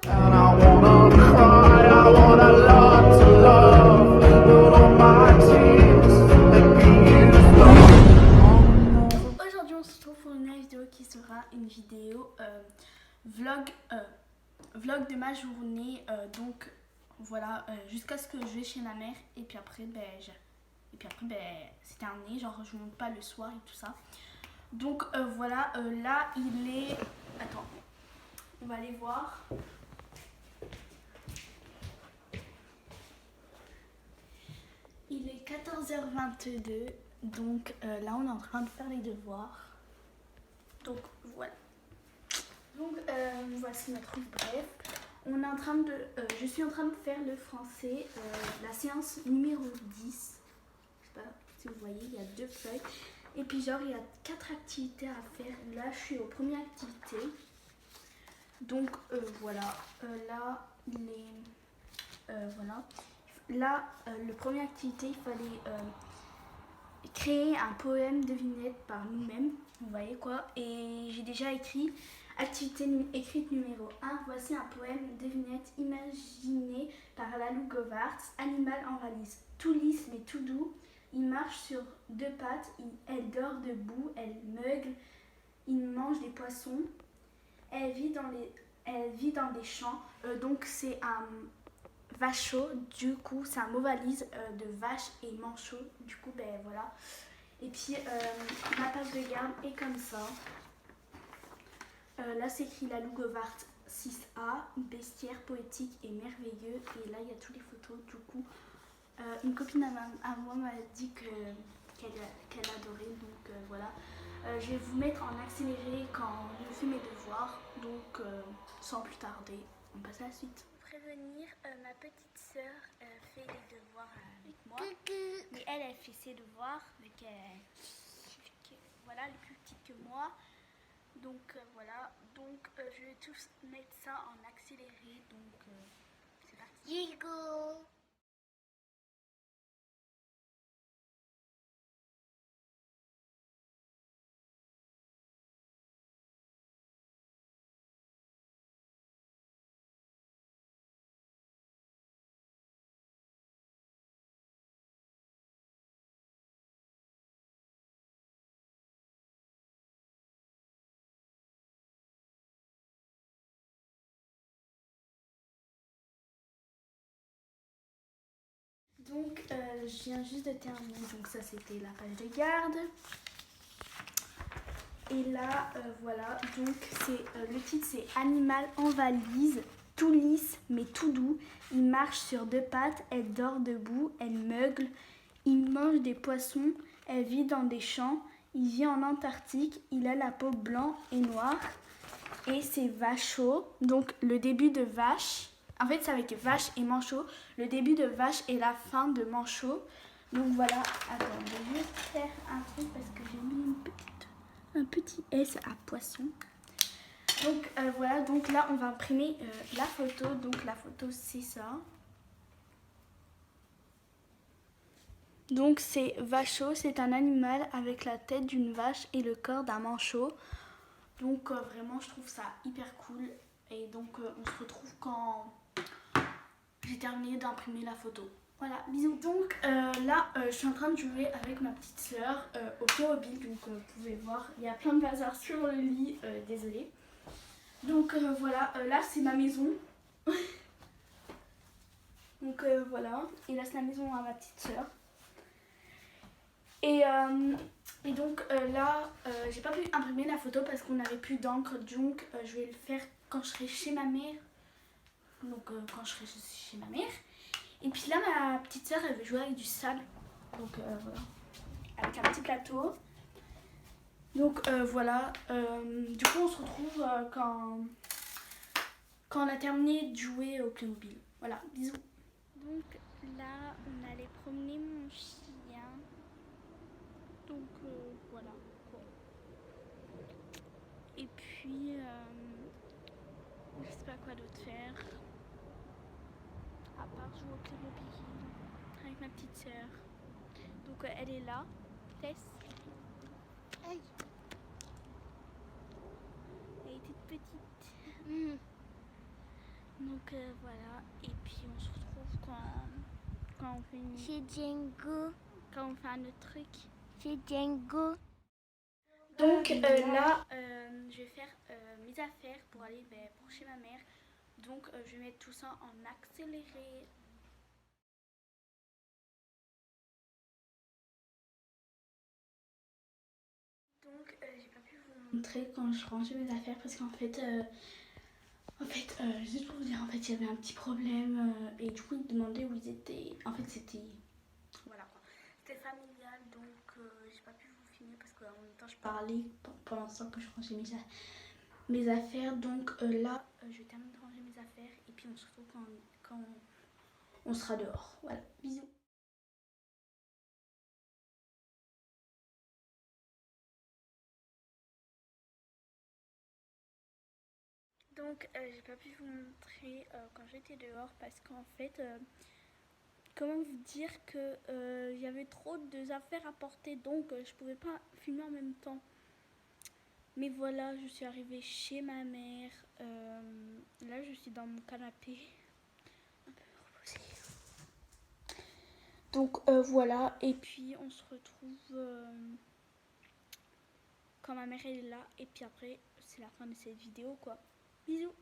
And I wanna cry, I wanna love to love, but all my tears, they be used up. Aujourd'hui on se retrouve pour une vidéo qui sera une vidéo vlog, vlog de ma journée, donc voilà, jusqu'à ce que je vais chez ma mère et puis après c'est terminé, genre je monte pas le soir et tout ça. Donc voilà, là il est, attends, on va aller voir. Il est 14h22, donc là on est en train de faire les devoirs. Donc voilà. Donc voici notre livre, bref. On est en train de, je suis en train de faire le français, la séance numéro 10. Je sais pas si vous voyez, il y a 2 feuilles. Et puis genre il y a 4 activités à faire. Là je suis aux premières activités. Donc voilà, là il est, voilà. Là, le première activité, il fallait créer un poème devinette par nous-mêmes. Vous voyez quoi? Et j'ai déjà écrit activité écrite numéro 1. Voici un poème devinette imaginé par Lalou Govarts. Animal en valise. Tout lisse mais tout doux. Il marche sur 2 pattes. Elle dort debout. Elle meugle. Il mange des poissons. Elle vit dans des champs. Donc c'est un vachot, du coup c'est un mot valise de vache et manchot, du coup ben voilà. Et puis ma page de garde est comme ça. Là c'est écrit Lalou Govart 6A, bestiaire poétique et merveilleux. Et là il y a toutes les photos. Du coup une copine à moi m'a dit qu'elle adorait, donc voilà. Je vais vous mettre en accéléré quand je fais mes devoirs, donc sans plus tarder, on passe à la suite. Prévenir, ma petite sœur fait les devoirs avec moi, mais elle fait ses devoirs vu voilà, elle est plus petite que moi, donc voilà. Donc je vais tous mettre ça en accéléré, donc c'est parti. Go. Donc je viens juste de terminer, donc ça c'était la page de garde. Et là voilà, donc le titre c'est Animal en valise, tout lisse mais tout doux. Il marche sur 2 pattes, elle dort debout, elle meugle. Il mange des poissons, elle vit dans des champs. Il vit en Antarctique, il a la peau blanc et noire. Et c'est vachot, donc le début de vache. En fait, c'est avec vache et manchot. Le début de vache et la fin de manchot. Donc voilà, attends, je vais juste faire un truc parce que j'ai mis un petit S à poisson. Donc voilà, donc là on va imprimer la photo. Donc la photo c'est ça. Donc c'est vachot, c'est un animal avec la tête d'une vache et le corps d'un manchot. Donc vraiment je trouve ça hyper cool. Et donc on se retrouve quand j'ai terminé d'imprimer la photo. Voilà, bisous. Donc là je suis en train de jouer avec ma petite soeur au Playmobil. Donc vous pouvez voir, il y a plein de bazar sur le lit, désolée. Donc voilà, là c'est ma maison. Donc voilà, et là c'est la maison à ma petite soeur. Et donc là, j'ai pas pu imprimer la photo parce qu'on n'avait plus d'encre. Donc je vais le faire quand je serai chez ma mère. Donc quand je serai chez ma mère. Et puis là, ma petite soeur, elle veut jouer avec du sable. Donc voilà, avec un petit plateau. Donc voilà, du coup on se retrouve quand on a terminé de jouer au Playmobil. Voilà, bisous. Donc là, on allait promener mon chien. Donc voilà. Bon. Et puis, je sais pas quoi d'autre faire. À part jouer au Playmobil avec ma petite sœur. Donc elle est là. Tess. Aïe. Elle était petite. Donc voilà, et puis on se retrouve quand on finit. Chez Django. Quand on fait un autre truc. Chez Django. Donc là, je vais faire mes affaires pour aller pour chez ma mère. Donc je vais mettre tout ça en accéléré. Donc j'ai pas pu vous montrer quand je rangeais mes affaires parce qu'en fait, juste pour vous dire, en fait, il y avait un petit problème et du coup, ils demandaient où ils étaient. En fait, c'était, voilà quoi, c'était familial, donc j'ai pas pu vous filmer parce qu'en même temps, je parlais pendant ce temps que je rangeais mes affaires. Donc là, je termine de ranger mes affaires et puis on se retrouve quand on sera dehors. Voilà, bisous. Donc j'ai pas pu vous montrer quand j'étais dehors parce qu'en fait, comment vous dire que il y avait trop d'affaires à porter, donc je pouvais pas filmer en même temps. Mais voilà, je suis arrivée chez ma mère. Là, je suis dans mon canapé, un peu reposée. Donc voilà, et puis on se retrouve quand ma mère est là. Et puis après, c'est la fin de cette vidéo quoi. Bisous.